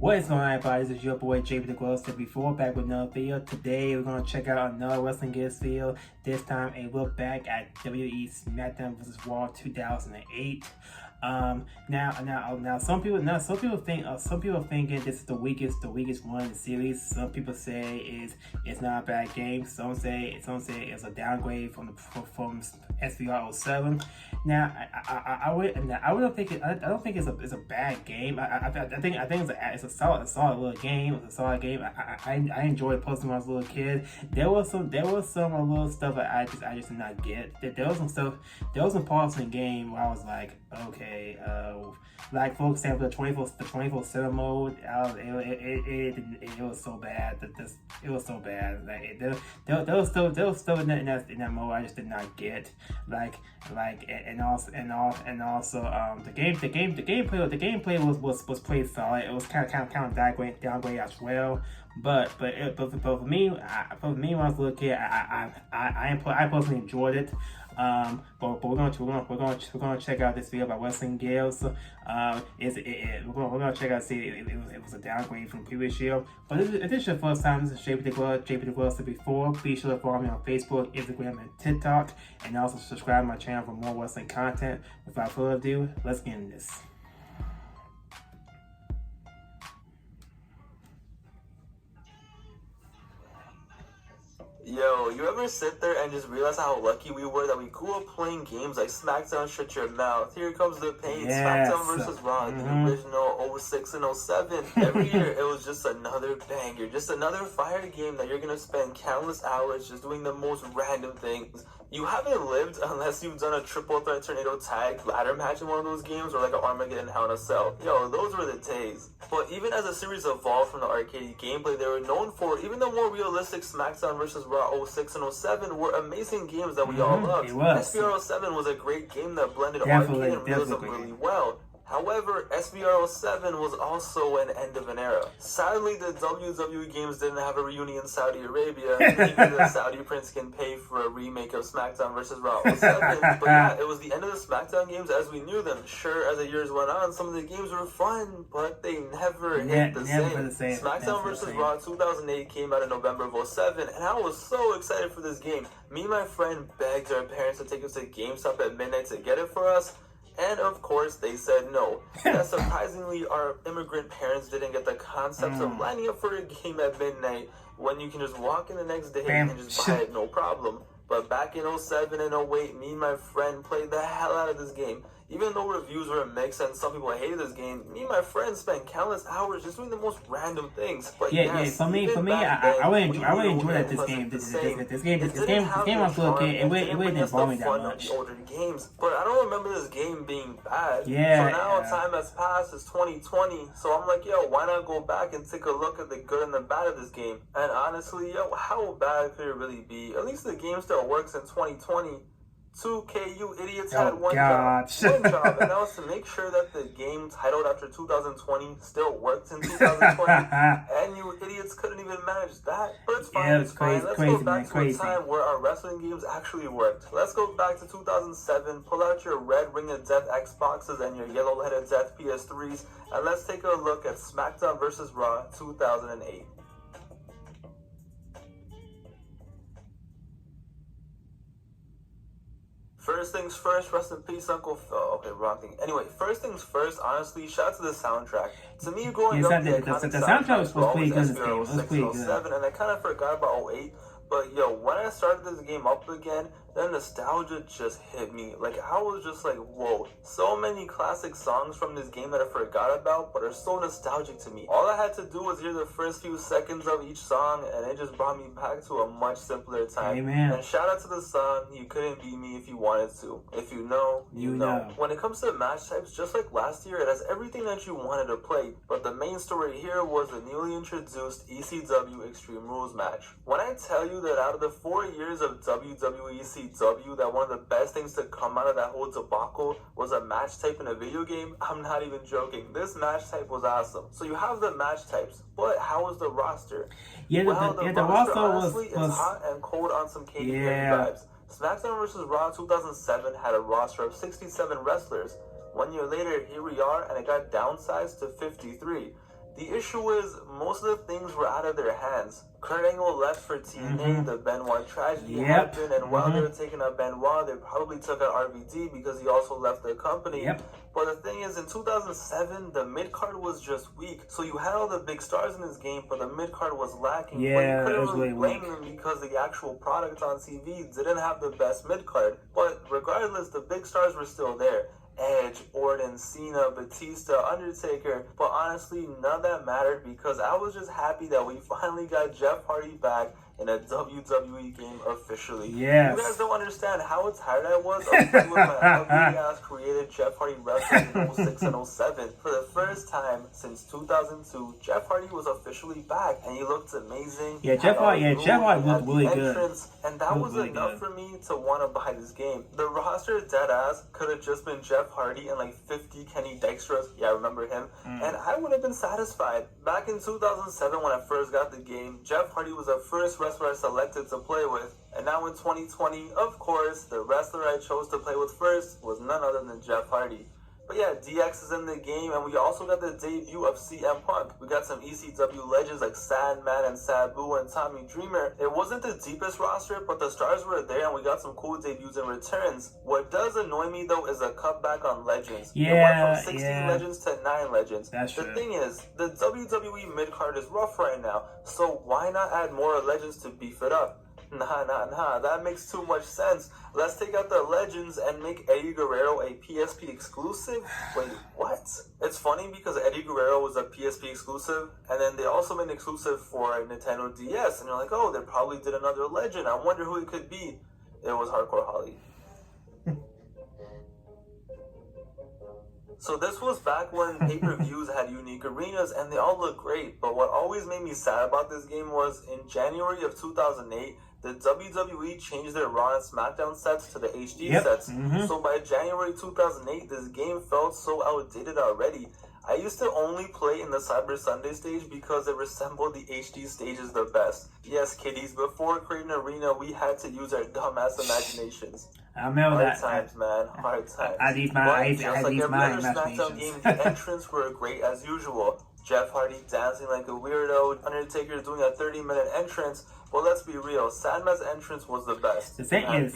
What is going on, everybody? This is your boy JPTHEGLOVE74 back with another video. Today we're going to check out another Wrestling Gifs video. This time a look back at WWE SmackDown vs. Raw 2008. Now some people thinking this is the weakest one in the series. Some people say it's not a bad game. Some say it's a downgrade from SVR 07. Now I don't think it's a bad game. I think it's a solid little game. It's a solid game. I enjoyed posting when I was a little kid. There was some little stuff that I just did not get. There was some parts in the game where I was like, okay, like for example the 24/7 mode, it was so bad it was so bad. Like there was still in that mode I just did not get. And also the gameplay was pretty solid. It was kind of downgrade as well. But for me when I was a little kid, I personally enjoyed it. But we're gonna check out this video by WrestlinGifs. We're gonna check out, see if it was a downgrade from the previous year. But if this is your first time, this is JPTHEGLOVE74. Be sure to follow me on Facebook, Instagram, and TikTok, and also subscribe to my channel for more wrestling content. Without further ado, let's get into this. Yo, you ever sit there and just realize how lucky we were that we grew up playing games like SmackDown Shut Your Mouth, Here Comes the Pain, Yes. SmackDown vs. Raw, the original 06 and 07. Every year it was just another banger, just another fire game that you're going to spend countless hours just doing the most random things. You haven't lived unless you've done a triple threat tornado tag ladder match in one of those games, or like an Armageddon Hell in a Cell. Yo, those were the days. But even as the series evolved from the arcade gameplay they were known for, even the more realistic SmackDown vs. Raw 06 and 07 were amazing games that we all loved. SVR 07 was a great game that blended arcade and realism really well. However, SVR 07 was also an end of an era. Sadly, the WWE games didn't have a reunion in Saudi Arabia. Maybe the Saudi prince can pay for a remake of SmackDown vs. Raw 07. But yeah, it was the end of the SmackDown games as we knew them. Sure, as the years went on, some of the games were fun, but they never hit the same. SmackDown vs. Raw 2008 came out in November of 07, and I was so excited for this game. Me and my friend begged our parents to take us to GameStop at midnight to get it for us. And of course, they said no. And surprisingly, our immigrant parents didn't get the concept of lining up for a game at midnight when you can just walk in the next day and just buy it, no problem. But back in 07 and 08, me and my friend played the hell out of this game. Even though reviews were mixed and some people hated this game, me and my friends spent countless hours just doing the most random things. But yes, for me, I really enjoyed that this game. This game was okay. It really didn't bother me that much. Older games, but I don't remember this game being bad. Yeah. So now time has passed. It's 2020. So I'm like, yo, why not go back and take a look at the good and the bad of this game? And honestly, yo, how bad could it really be? At least the game still works in 2020. 2K, you idiots had one job, and that was to make sure that the game titled after 2020 still worked in 2020, and you idiots couldn't even manage that. But it's fine, it's fine. Let's go back to a time where our wrestling games actually worked. Let's go back to 2007, pull out your red Ring of Death Xboxes and your yellow Head of Death PS3s, and let's take a look at SmackDown vs. Raw 2008. First things first, rest in peace, Uncle Phil. Okay, wrong thing. Anyway, first things first, honestly, shout out to the soundtrack. To me, growing up, the soundtrack was pretty good. It was pretty good. 07, and I kind of forgot about 08. But yo, when I started this game up again, then nostalgia just hit me. Like, I was just like, whoa, so many classic songs from this game that I forgot about, but are so nostalgic to me. All I had to do was hear the first few seconds of each song, and it just brought me back to a much simpler time. Amen. And shout out to the song, You Couldn't Beat Me If You Wanted To. If you know, you know. When it comes to match types, just like last year, it has everything that you wanted to play, but the main story here was the newly introduced ECW Extreme Rules match. When I tell you that out of the 4 years of WWE ECW, that one of the best things to come out of that whole debacle was a match type in a video game, I'm not even joking. This match type was awesome. So you have the match types, but how was the roster? Yeah, well, the roster roster honestly was is hot and cold on some Katy Perry vibes. SmackDown vs. Raw 2007 had a roster of 67 wrestlers. 1 year later, here we are, and it got downsized to 53. The issue is, most of the things were out of their hands. Kurt Angle left for TNA, the Benoit tragedy happened, and while they were taking out Benoit, they probably took out RVD because he also left the company. But the thing is, in 2007, the mid-card was just weak. So you had all the big stars in this game, but the mid-card was lacking. Yeah, but you it was couldn't really really blame them because the actual product on TV didn't have the best mid-card. But regardless, the big stars were still there. Edge, Orton, Cena, Batista, Undertaker, but honestly, none of that mattered because I was just happy that we finally got Jeff Hardy back in a WWE game officially. Yes. You guys don't understand how tired I was of playing with my ugly-ass created Jeff Hardy wrestling in 06 and 07. For the first time since 2002, Jeff Hardy was officially back, and he looked amazing. Yeah, Jeff Hardy looked really good. And that was really enough for me to want to buy this game. The roster deadass could have just been Jeff Hardy and like 50 Kenny Dextras. Yeah, I remember him. And I would have been satisfied. Back in 2007 when I first got the game, Jeff Hardy was the first wrestler I selected to play with. And now in 2020, of course, the wrestler I chose to play with first was none other than Jeff Hardy. But yeah, DX is in the game, and we also got the debut of CM Punk. We got some ECW legends like Sandman and Sabu and Tommy Dreamer. It wasn't the deepest roster, but the stars were there, and we got some cool debuts and returns. What does annoy me, though, is a cutback on legends. It went from 16 legends to 9 legends. That's true. The thing is, the WWE mid-card is rough right now, so why not add more legends to beef it up? Nah, that makes too much sense. Let's take out the legends and make Eddie Guerrero a PSP exclusive? Wait, what? It's funny because Eddie Guerrero was a PSP exclusive, and then they also made an exclusive for Nintendo DS, and you're like, oh, they probably did another legend. I wonder who it could be. It was Hardcore Holly. So this was back when pay-per-views had unique arenas, and they all looked great. But what always made me sad about this game was, in January of 2008, the WWE changed their Raw and SmackDown sets to the HD sets. So by January 2008, this game felt so outdated already. I used to only play in the Cyber Sunday stage because it resembled the HD stages the best. Yes, kiddies, before creating an arena, we had to use our dumbass imaginations. I remember hard times, man. Hard times. I need my SmackDown game, the entrants were great as usual. Jeff Hardy dancing like a weirdo, Undertaker doing a 30-minute entrance. Well, let's be real. Sandman's entrance was the best. The Sandman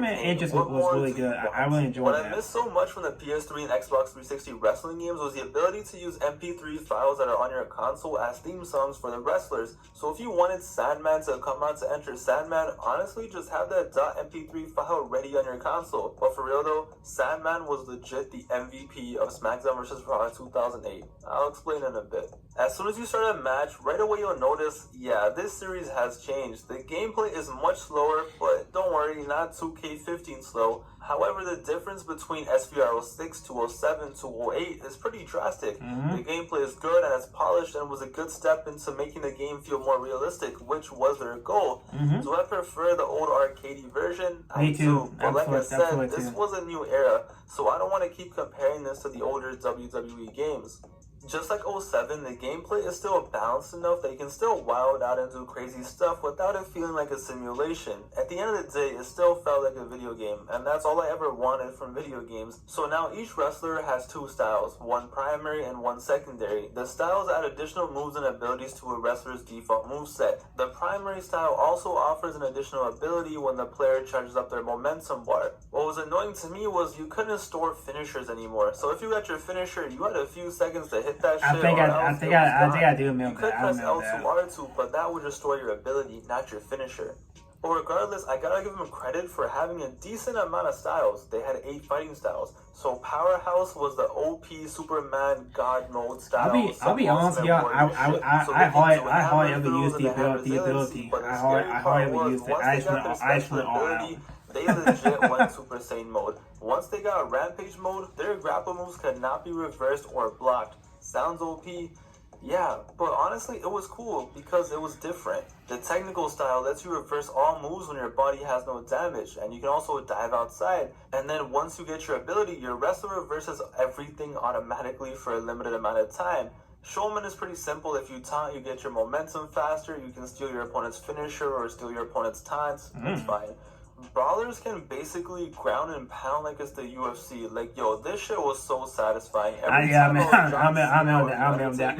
entrance was really good. I really enjoyed that. What I missed so much from the PS3 and Xbox 360 wrestling games was the ability to use MP3 files that are on your console as theme songs for the wrestlers. So if you wanted Sandman to come out to enter Sandman, honestly, just have that .mp3 file ready on your console. But for real though, Sandman was legit the MVP of SmackDown vs. Raw in 2008. I'll explain in a bit. As soon as you start a match, right away you'll notice, yeah, this series has changed. The gameplay is much slower, but don't worry, not 2K15 slow. However, the difference between SVR 06 to 07 to 08 is pretty drastic. The gameplay is good and it's polished and was a good step into making the game feel more realistic, which was their goal. Do I prefer the old arcadey version? Me too. But like I said, this was a new era, so I don't want to keep comparing this to the older WWE games. Just like 07, the gameplay is still balanced enough that you can still wild out and do crazy stuff without it feeling like a simulation. At the end of the day, it still felt like a video game, and that's all I ever wanted from video games. So now each wrestler has 2 styles, one primary and one secondary. The styles add additional moves and abilities to a wrestler's default moveset. The primary style also offers an additional ability when the player charges up their momentum bar. What was annoying to me was you couldn't store finishers anymore. So if you got your finisher, you had a few seconds to hit that shit. I think I do remember that. You could press L2, R2, but that would destroy your ability, not your finisher. But regardless, I gotta give them credit for having a decent amount of styles. They had 8 fighting styles. So Powerhouse was the OP Superman God mode style. I'll be honest, y'all. I hardly ever used the ability. I hardly ever used it. I just went all out. They legit went Super Saiyan mode. Once they got Rampage mode, their grapple moves could not be reversed or blocked. Sounds OP? Yeah, but honestly, it was cool because it was different. The technical style lets you reverse all moves when your body has no damage, and you can also dive outside. And then once you get your ability, your wrestler reverses everything automatically for a limited amount of time. Showman is pretty simple. If you taunt, you get your momentum faster. You can steal your opponent's finisher or steal your opponent's taunts. That's fine. brawlers can basically ground and pound like it's the UFC. Like, yo, this shit was so satisfying. Every time I remember that.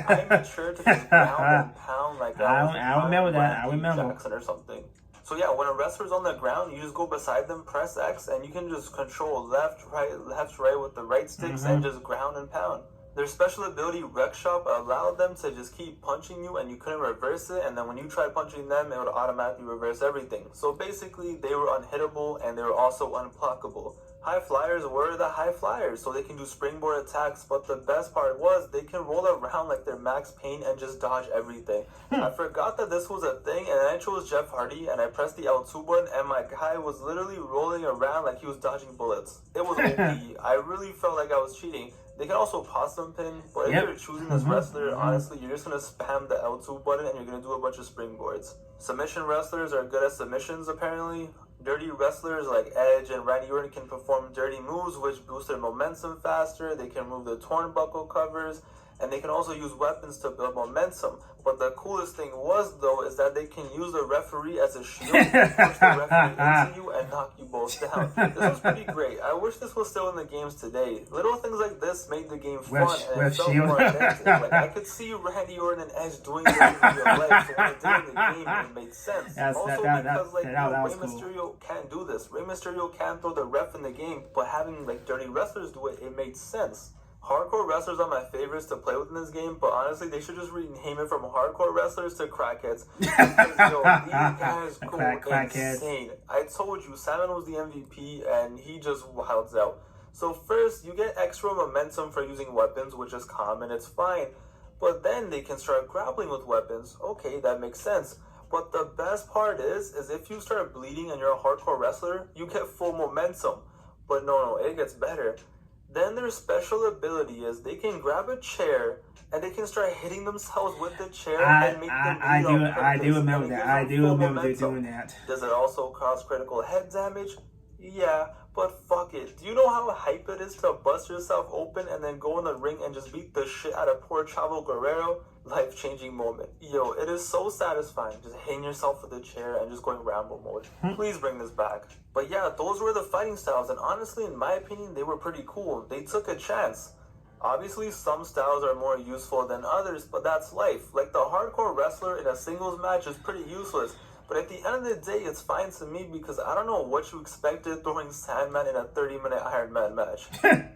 I made sure to just ground and pound like I remember that. I remember. Jackson or something. So yeah, when a wrestler's on the ground, you just go beside them, press X, and you can just control left, right with the right sticks and just ground and pound. Their special ability, Wreck Shop, allowed them to just keep punching you and you couldn't reverse it, and then when you tried punching them, it would automatically reverse everything. So basically, they were unhittable and they were also unblockable. High flyers were the high flyers, so they can do springboard attacks, but the best part was they can roll around like they're Max Payne and just dodge everything. I forgot that this was a thing, and I chose Jeff Hardy, and I pressed the L2 button, and my guy was literally rolling around like he was dodging bullets. It was OP. I really felt like I was cheating. They can also possum pin, but if you're choosing this wrestler, honestly, you're just going to spam the L2 button and you're going to do a bunch of springboards. Submission wrestlers are good at submissions, apparently. Dirty wrestlers like Edge and Randy Orton can perform dirty moves, which boost their momentum faster. They can remove the turnbuckle covers, and they can also use weapons to build momentum. But the coolest thing was, though, is that they can use the referee as a shield to push the referee into you and knock you both down. This was pretty great. I wish this was still in the games today. Little things like this made the game fun and it felt more authentic. Like, I could see Randy Orton and Edge doing this in real life, so when I did in the game, it made sense. Because Rey Mysterio can't do this. Rey Mysterio can't throw the ref in the game, but having like dirty wrestlers do it, it made sense. Hardcore wrestlers are my favorites to play with in this game, but honestly, they should just rename it from hardcore wrestlers to crackheads. Because, yo, these guys go insane. I told you, Simon was the MVP, and he just wilds out. So first, you get extra momentum for using weapons, which is common, it's fine. But then they can start grappling with weapons. Okay, that makes sense. But the best part is if you start bleeding and you're a hardcore wrestler, you get full momentum. But no, it gets better. Then their special ability is they can grab a chair and they can start hitting themselves with the chair and make them bleed on purpose. I do remember that. I do remember they doing that. Does it also cause critical head damage? Yeah, but fuck it. Do you know how hype it is to bust yourself open and then go in the ring and just beat the shit out of poor Chavo Guerrero? Life-changing moment. Yo, it is so satisfying just hitting yourself with a chair and just going Rambo mode. Please bring this back. But yeah, those were the fighting styles, and honestly, in my opinion, they were pretty cool. They took a chance. Obviously, some styles are more useful than others, but that's life. Like the hardcore wrestler in a singles match is pretty useless. But at the end of the day, it's fine to me because I don't know what you expected throwing Sandman in a 30-minute Iron Man match.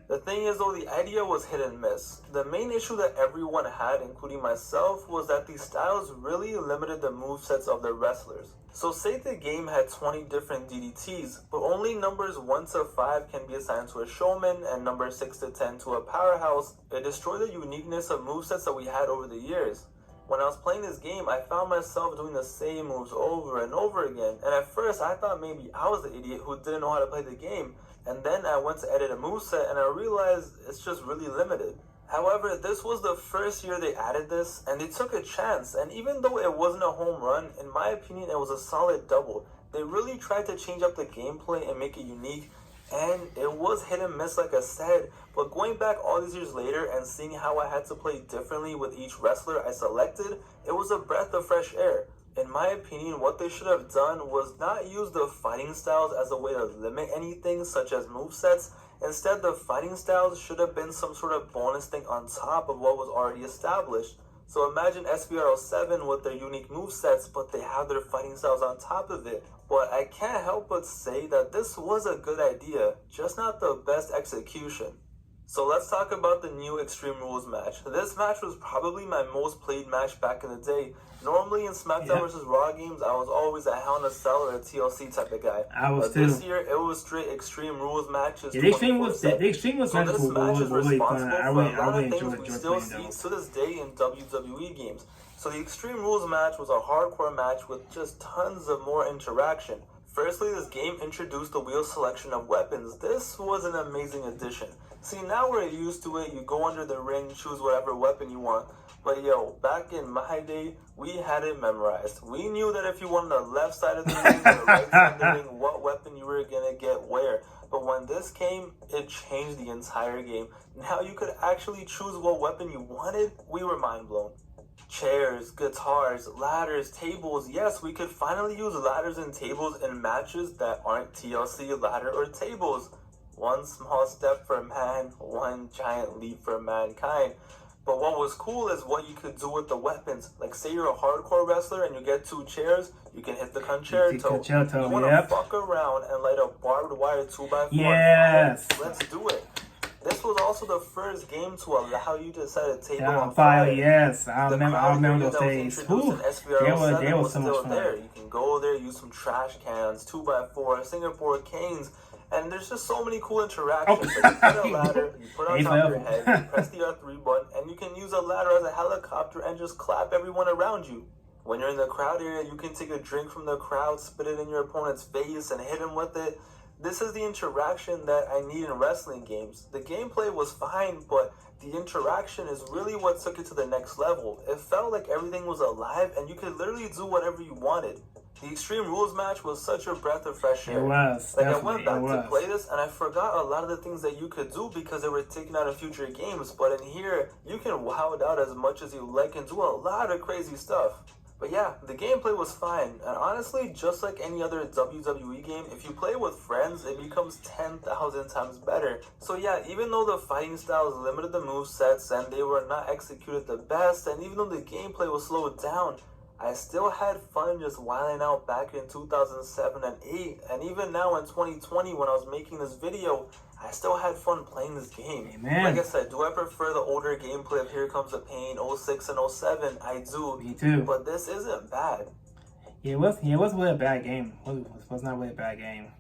The thing is, though, the idea was hit and miss. The main issue that everyone had, including myself, was that these styles really limited the movesets of the wrestlers. So say the game had 20 different DDTs, but only numbers 1 to 5 can be assigned to a showman and numbers 6 to 10 to a powerhouse. It destroyed the uniqueness of movesets that we had over the years. When I was playing this game, I found myself doing the same moves over and over again. And at first, I thought maybe I was the idiot who didn't know how to play the game. And then I went to edit a moveset and I realized it's just really limited. However, this was the first year they added this, and they took a chance. And even though it wasn't a home run, in my opinion, it was a solid double. They really tried to change up the gameplay and make it unique. And it was hit and miss, like I said, but going back all these years later and seeing how I had to play differently with each wrestler I selected, it was a breath of fresh air. In my opinion, what they should have done was not use the fighting styles as a way to limit anything such as movesets. Instead, the fighting styles should have been some sort of bonus thing on top of what was already established. So imagine SBRL 7 with their unique movesets, but they have their fighting styles on top of it. But I can't help but say that this was a good idea, just not the best execution. So let's talk about the new Extreme Rules match. This match was probably my most played match back in the day. Normally in SmackDown vs. Raw games, I was always a Hell in a Cell or a TLC type of guy. But this year, it was straight Extreme Rules matches. The Extreme was so this match is responsible for a lot of things we still see to this day in WWE games. So the Extreme Rules match was a hardcore match with just tons of more interaction. Firstly, this game introduced the wheel selection of weapons. This was an amazing addition. See, now we're used to it. You go under the ring, choose whatever weapon you want. But yo, back in my day, we had it memorized. We knew that if you were on the left side of the ring or the right side of the ring, what weapon you were going to get where. But when this came, it changed the entire game. Now you could actually choose what weapon you wanted. We were mind blown. chairs, guitars, ladders, tables. Yes, we could finally use ladders and tables in matches that aren't TLC ladder or tables. One small step for man, one giant leap for mankind. But what was cool is what you could do with the weapons. Like, say you're a hardcore wrestler and you get 2 chairs, you can hit the concerto. You want to fuck around and light a barbed wire 2x4. Yes. Let's do it. This was also the first game to allow you to set a table on fire. Yes, I remember those days. They were so much fun. There. You can go there, use some trash cans, 2x4, Singapore canes. And there's just so many cool interactions. Like you put a ladder, you put on top of your head, you press the R3 button, and you can use a ladder as a helicopter and just clap everyone around you. When you're in the crowd area, you can take a drink from the crowd, spit it in your opponent's face, and hit him with it. This is the interaction that I need in wrestling games. The gameplay was fine, but the interaction is really what took it to the next level. It felt like everything was alive, and you could literally do whatever you wanted. The Extreme Rules match was such a breath of fresh air. It was. Like, I went back to play this, and I forgot a lot of the things that you could do because they were taken out of future games. But in here, you can wow it out as much as you like and do a lot of crazy stuff. But yeah, the gameplay was fine. And honestly, just like any other WWE game, if you play with friends, it becomes 10,000 times better. So yeah, even though the fighting styles limited the movesets and they were not executed the best, and even though the gameplay was slowed down, I still had fun just wilding out back in 2007 and 8, and even now in 2020 when I was making this video, I still had fun playing this game. Amen. Like I said, do I prefer the older gameplay of Here Comes the Pain, 06 and 07? I do. Me too. But this isn't bad. Yeah, it was really a bad game. It was not really a bad game.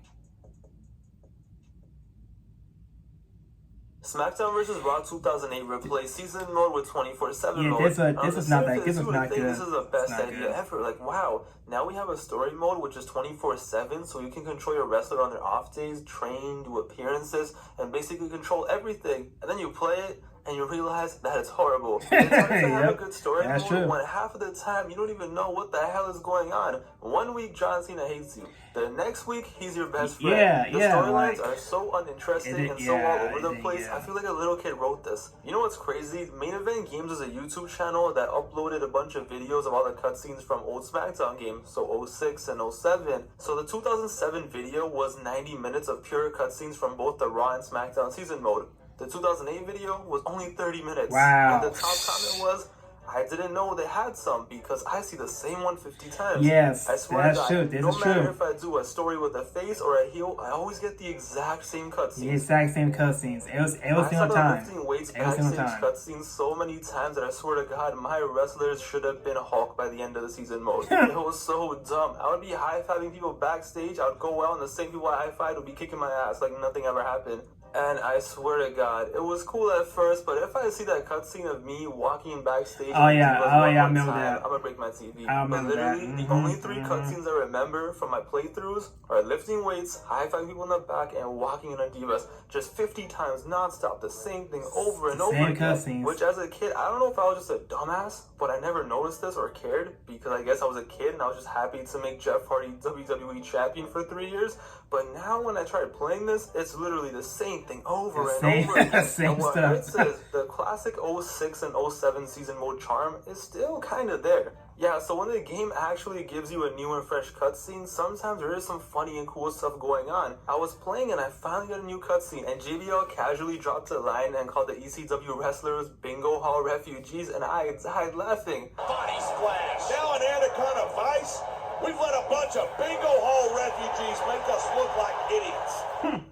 SmackDown vs. Raw 2008 replaced season mode with 24/7 mode. This is not good. This is the best idea ever. Like, wow, now we have a story mode which is 24/7, so you can control your wrestler on their off days, train, do appearances, and basically control everything. And then you play it, and you realize that it's horrible. It's hard to have a good story mode when half of the time you don't even know what the hell is going on. One week John Cena hates you. The next week he's your best friend. The storylines are so uninteresting and so all over the place. I feel like a little kid wrote this. You know what's crazy? Main Event Games is a YouTube channel that uploaded a bunch of videos of all the cutscenes from old SmackDown games, so 06 and 07. So the 2007 video was 90 minutes of pure cutscenes from both the Raw and SmackDown season mode. The 2008 video was only 30 minutes. Wow. And the top comment was, I didn't know they had some because I see the same one 50 times. Yes, I swear that's true. No matter if I do a story with a face or a heel, I always get the exact same cutscenes. The exact same cutscenes. Every single time. I saw the lifting weights backstage cutscenes so many times that I swear to God, my wrestlers should have been Hulk by the end of the season mode. It was so dumb. I would be high-fiving people backstage. I would go out and the same people I high-fived would be kicking my ass like nothing ever happened. And I swear to God, it was cool at first, but if I see that cutscene of me walking backstage, I remember that. I'm gonna break my TV. I remember but literally, the only 3 cutscenes I remember from my playthroughs are lifting weights, high-fiving people in the back, and walking in a Divas just 50 times non-stop, the same thing over and over again. Cutscenes. Which as a kid, I don't know if I was just a dumbass, but I never noticed this or cared because I guess I was a kid and I was just happy to make Jeff Hardy WWE champion for 3 years. But now when I tried playing this, it's literally the same thing over and over again. Same what stuff. Hurts is the classic 06 and 07 season mode charm is still kind of there. Yeah, so when the game actually gives you a new and fresh cutscene, sometimes there is some funny and cool stuff going on. I was playing and I finally got a new cutscene, and JBL casually dropped a line and called the ECW wrestlers Bingo Hall refugees, and I died laughing. Body splash. Now in Anaconda Vice, we've let a bunch of Bingo Hall refugees make us look like idiots.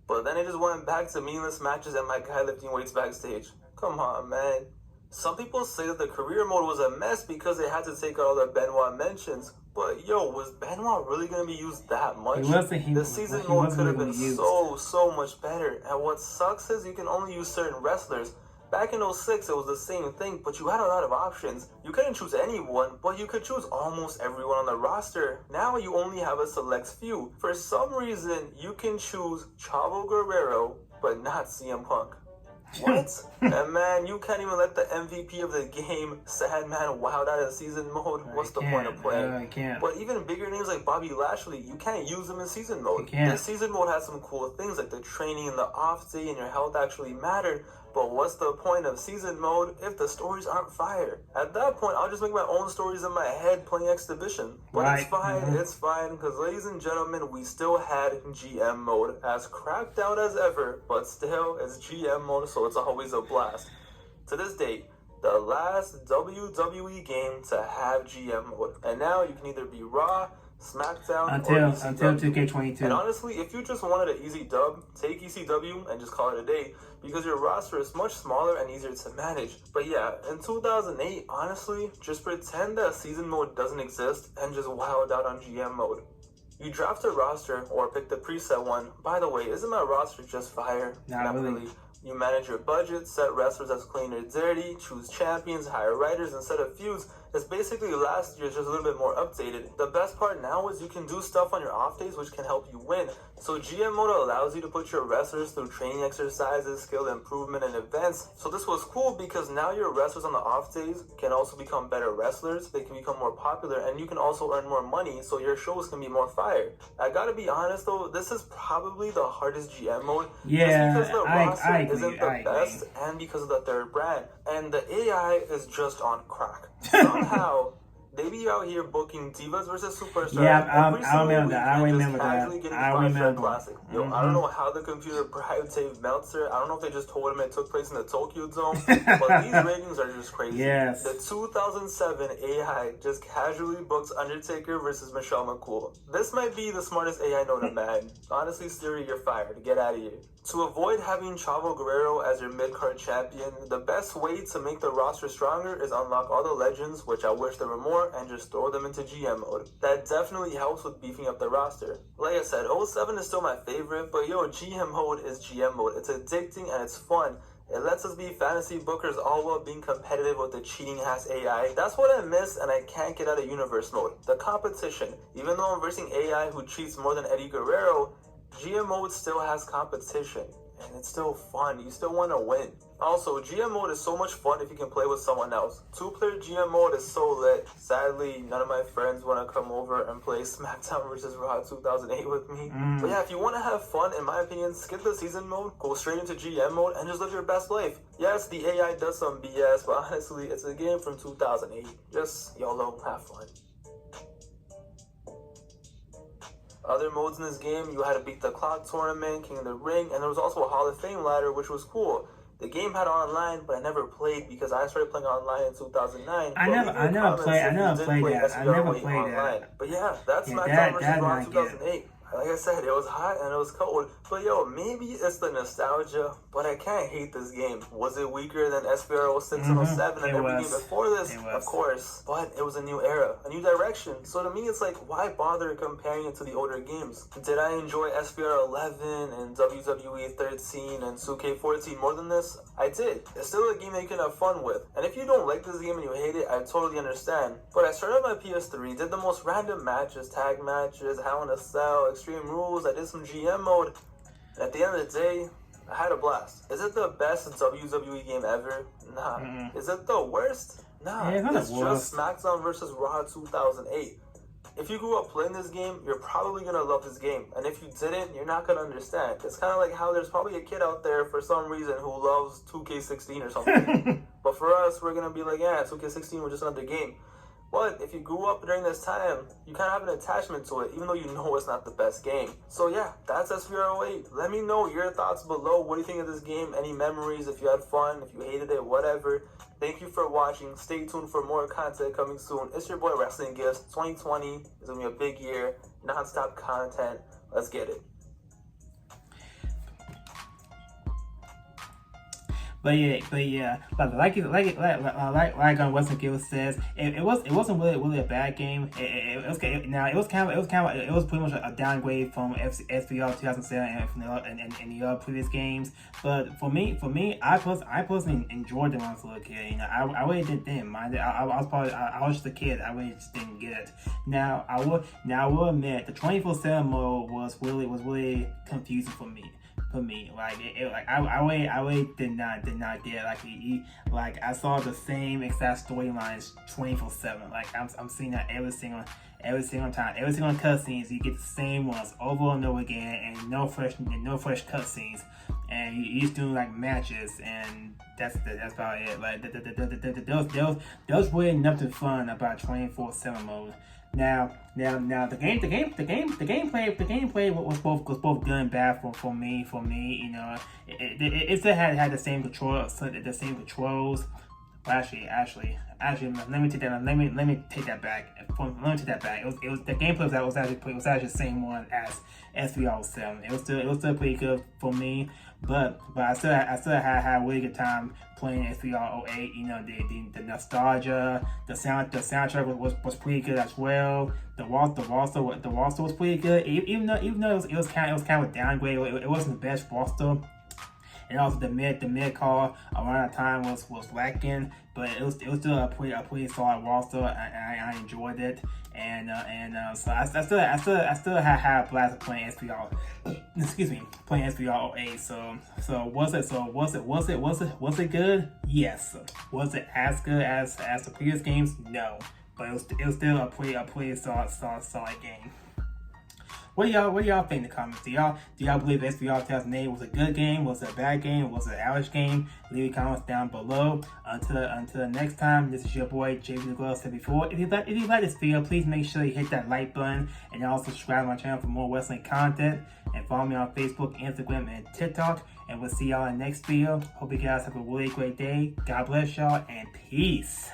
But then it just went back to meaningless matches and my guy lifting weights backstage. Come on, man. Some people say that the career mode was a mess because they had to take out all the Benoit mentions. But yo, was Benoit really going to be used that much? The season mode could have been so much better. And what sucks is you can only use certain wrestlers. Back in 06, it was the same thing, but you had a lot of options. You couldn't choose anyone, but you could choose almost everyone on the roster. Now you only have a select few. For some reason, you can choose Chavo Guerrero, but not CM Punk. What? And man, you can't even let the MVP of the game, Sandman, wild out of season mode. What's the point of playing? I can't. But even bigger names like Bobby Lashley, you can't use them in season mode. The season mode has some cool things like the training and the off day and your health actually mattered. but what's the point of season mode if the stories aren't fire? At that point, I'll just make my own stories in my head playing exhibition. But right. It's fine, it's fine, because ladies and gentlemen, we still had GM mode, as cracked out as ever, but still, it's GM mode, so it's always a blast. To this date, the last WWE game to have GM mode, and now you can either be Raw, SmackDown, until ECW. 2K22. And honestly, if you just wanted an easy dub, take ECW and just call it a day, because your roster is much smaller and easier to manage. But yeah, in 2008, honestly, just pretend that season mode doesn't exist and just wild out on GM mode. You draft a roster or pick the preset one. By the way, isn't my roster just fire? Not really. You manage your budget, set wrestlers as clean or dirty, choose champions, hire writers instead of feuds. It's basically last year's, just a little bit more updated. The best part now is you can do stuff on your off days which can help you win. So GM mode allows you to put your wrestlers through training exercises, skill improvement, and events. So this was cool because now your wrestlers on the off days can also become better wrestlers, they can become more popular, and you can also earn more money so your shows can be more fire. I gotta be honest though, this is probably the hardest GM mode. Yeah, just because the roster I agree, isn't the best and because of the third brand. And the AI is just on crack. Somehow, they be out here booking Divas versus Superstars. Yeah, I remember that. I remember that. I remember. Classic. Yo, I don't know how the computer bribed Dave Meltzer. I don't know if they just told him it took place in the Tokyo Dome. But these ratings are just crazy. Yes. The 2007 AI just casually books Undertaker versus Michelle McCool. This might be the smartest AI known to man. Honestly, Siri, you're fired. Get out of here. To avoid having Chavo Guerrero as your mid-card champion, the best way to make the roster stronger is unlock all the legends, which I wish there were more, and just throw them into GM mode. That definitely helps with beefing up the roster. Like I said, 07 is still my favorite, but yo, GM mode is GM mode. It's addicting and it's fun. It lets us be fantasy bookers all while being competitive with the cheating-ass AI. That's what I miss and I can't get out of universe mode. The competition. Even though I'm versing AI who cheats more than Eddie Guerrero, GM mode still has competition, and it's still fun. You still want to win. Also, GM mode is so much fun if you can play with someone else. 2-player GM mode is so lit. Sadly, none of my friends want to come over and play SmackDown vs. Raw 2008 with me. But yeah, if you want to have fun, in my opinion, skip the season mode, go straight into GM mode, and just live your best life. Yes, the AI does some BS, but honestly, it's a game from 2008. Just YOLO, have fun. Other modes in this game, you had to beat the clock tournament, King of the Ring, and there was also a Hall of Fame ladder, which was cool. The game had online, but I never played because I started playing online in 2009. I never played that. But yeah, that's SmackDown vs. Raw 2008. Like I said, it was hot and it was cold. But yo, maybe it's the nostalgia, but I can't hate this game. Was it weaker than SPR 06 and 07 and every game before this? Of course. But it was a new era, a new direction. So to me, it's like, why bother comparing it to the older games? Did I enjoy SPR 11 and WWE 13 and 2K14 more than this? I did. It's still a game that you can have fun with. And if you don't like this game and you hate it, I totally understand. But I started my PS3, did the most random matches, tag matches, Hell in a Cell, Extreme Rules, I did some GM mode. And at the end of the day, I had a blast. Is it the best WWE game ever? Nah. Is it the worst? Nah. It's just SmackDown vs. Raw 2008. If you grew up playing this game, you're probably going to love this game. And if you didn't, you're not going to understand. It's kind of like how there's probably a kid out there for some reason who loves 2K16 or something. But for us, we're going to be like, yeah, 2K16 was just another game. But if you grew up during this time, you kind of have an attachment to it, even though you know it's not the best game. So yeah, that's SVR08. Let me know your thoughts below. What do you think of this game? Any memories? If you had fun, if you hated it, whatever. Thank you for watching. Stay tuned for more content coming soon. It's your boy WrestlinGifs. 2020 is going to be a big year. Non-stop content. Let's get it. But yeah, like WrestlinGifs says, it wasn't really a bad game. It was pretty much a downgrade from SPR 2007 and the other previous games. But for me, I personally enjoyed it when I was a little kid. You know, I really didn't mind it. I was just a kid. I really just didn't get it. Now I will admit the 24/7 mode was really confusing for me. I really did not get it. Like I saw the same exact storylines 24/7. Like I'm seeing that every single time, every single cutscenes. You get the same ones over and over again, and no fresh cutscenes. and he's doing like matches, and that's about it. Like there was really nothing fun about 24/7 mode. Now the gameplay was both good and bad for me. You know, it still had the same controls. Well, actually, let me take that. Let me take that back. Let me take that back. It was the gameplay was actually the same one as SVR07. It was still pretty good for me, but I still had a really good time playing SVR08. You know, the nostalgia, the soundtrack was pretty good as well. The roster was pretty good. Even though it was kind of a downgrade. It wasn't the best roster. And also the mid call around that time was lacking, but it was still a pretty solid roster. I enjoyed it, and so I still had a blast playing SVR. Playing SVR 08. So was it good? Yes. Was it as good as the previous games? No. But it was still a pretty solid game. What do y'all think in the comments? Do y'all believe SVR 2008 was a good game? Was it a bad game? Was it an average game? Leave your comments down below. Until next time, this is your boy JPTHEGLOVE74. If you like this video, please make sure you hit that like button and also subscribe to my channel for more wrestling content. And follow me on Facebook, Instagram, and TikTok. And we'll see y'all in the next video. Hope you guys have a really great day. God bless y'all and peace.